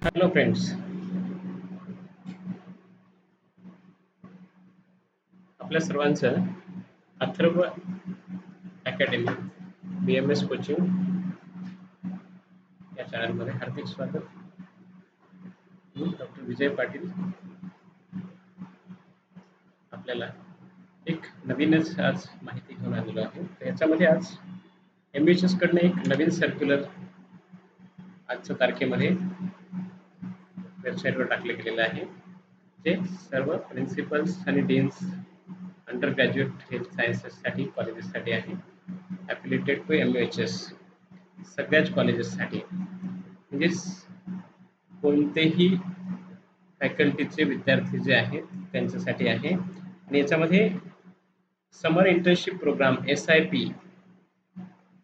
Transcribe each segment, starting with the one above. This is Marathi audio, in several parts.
हॅलो फ्रेंड्स, आपल्या सर्वांचं अथर्व अकॅडमी BMS कोचिंग या चॅनलमध्ये हार्दिक स्वागत. मी डॉक्टर विजय पाटील आपल्याला एक नवीनच आज माहिती घेऊन आलेलो आहे. तर याच्यामध्ये आज MUHS कडनं एक नवीन सर्क्युलर आजच्या तारखेमध्ये वेबसाईटवर टाकले गेलेलं आहे, जे सर्व प्रिन्सिपल्स आणि डीन्स अंडर ग्रॅज्युएट हेल्थ सायन्सेससाठी कॉलेजेससाठी आहे. ॲफिलिएटेड टू MUHS सगळ्याच कॉलेजेससाठी, म्हणजे कोणतेही फॅकल्टीचे विद्यार्थी जे आहेत त्यांच्यासाठी आहे. आणि याच्यामध्ये समर इंटर्नशिप प्रोग्राम SIP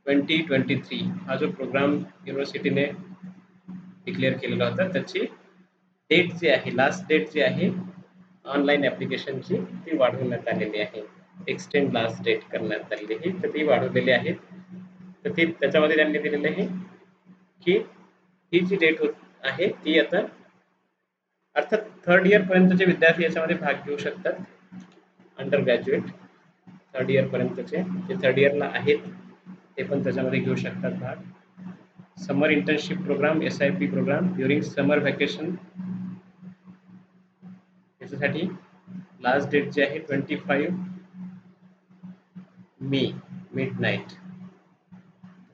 2023 हा जो प्रोग्राम युनिव्हर्सिटीने डिक्लेअर केलेला होता, त्याची डेट जी आहे, लास्ट डेट जी आहे ऑनलाईन ॲप्लिकेशनची, ती वाढवण्यात आलेली आहे. एक्सटेंड लास्ट डेट करण्यात आलेली आहे, तर ती वाढवलेली आहे. तर ती त्याच्यामध्ये त्यांनी दिलेलं आहे की ही जी डेट आहे ती आता अर्थात थर्ड इयर पर्यंतचे विद्यार्थी याच्यामध्ये भाग घेऊ शकतात. अंडर ग्रॅज्युएट थर्ड इयर पर्यंतचे जे थर्ड इयरला आहेत ते पण त्याच्यामध्ये घेऊ शकतात भाग. Summer internship program SIP program during summer vacation, याच्यासाठी लास्ट डेट जी आहे 25 May midnight.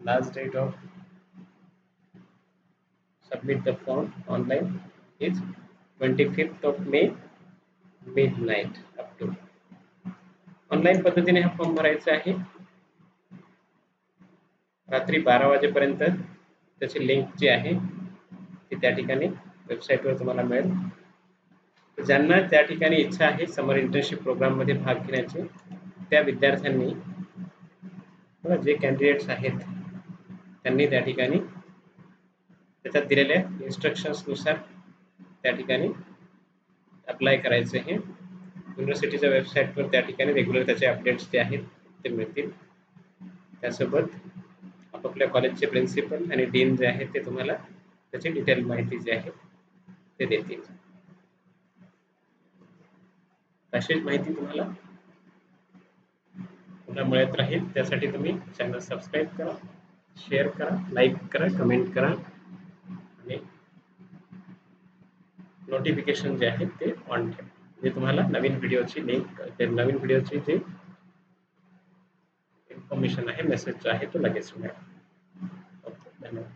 Last date of submit the form online is 25th of May midnight. up to online पद्धतीने हा फॉर्म भरायचा आहे. रात्री 12 वाजेपर्यंत त्याची लिंक जी आहे ती त्या ठिकाणी वेबसाईटवर तुम्हाला मिळेल. ज्यांना त्या ठिकाणी इच्छा आहे समर इंटर्नशिप प्रोग्राममध्ये भाग घेण्याची, त्या विद्यार्थ्यांनी जे कॅन्डिडेट्स आहेत त्यांनी त्या ठिकाणी त्याच्यात दिलेल्या इन्स्ट्रक्शन्सनुसार त्या ठिकाणी अप्लाय करायचे आहे. युनिव्हर्सिटीच्या वेबसाईटवर त्या ठिकाणी रेग्युलर त्याचे अपडेट्स जे आहेत ते मिळतील. त्यासोबत आपापल्या कॉलेजचे प्रिन्सिपल आणि डीन जे आहेत ते तुम्हाला त्याची डिटेल माहिती जी आहे ते देतील. अशीच माहिती तुम्हाला पुन्हा मिळत राहील. त्यासाठी तुम्ही चॅनल सबस्क्राईब करा, शेअर करा, लाईक करा, कमेंट करा आणि नोटिफिकेशन जे आहेत ते ऑन ठेवा, जे तुम्हाला नवीन व्हिडिओची लिंक, नवीन व्हिडिओची जी इन्फॉर्मेशन आहे, मेसेज जो आहे तो लगेच मिळेल. ओके, धन्यवाद.